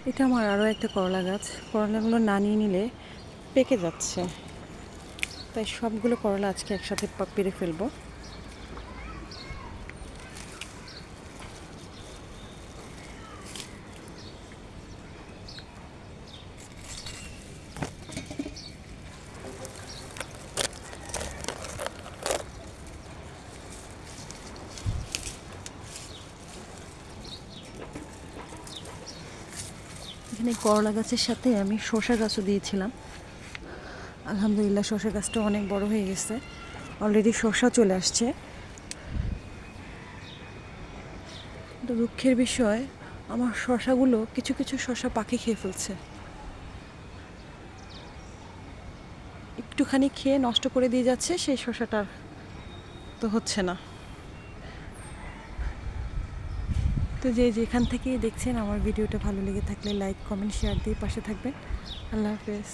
এটা আমার আরও একটা করলা গাছ। করলাগুলো না নিয়ে নিলে পেকে যাচ্ছে, তাই সবগুলো করলা আজকে একসাথে পেরে ফেলবো। এখানে করলা গাছের সাথে আমি শসা গাছও দিয়েছিলাম। আলহামদুলিল্লাহ শসা গাছটা অনেক বড় হয়ে গেছে, অলরেডি শসা চলে আসছে। কিন্তু দুঃখের বিষয়, আমার শসাগুলো কিছু কিছু শসা পাখি খেয়ে ফেলছে। একটুখানি খেয়ে নষ্ট করে দিয়ে যাচ্ছে, সেই শসাটা তো হচ্ছে না। তো যেখান থেকেই দেখছেন আমার ভিডিওটা ভালো লেগে থাকলে লাইক কমেন্ট শেয়ার দিয়ে পাশে থাকবেন। আল্লাহ হাফেজ।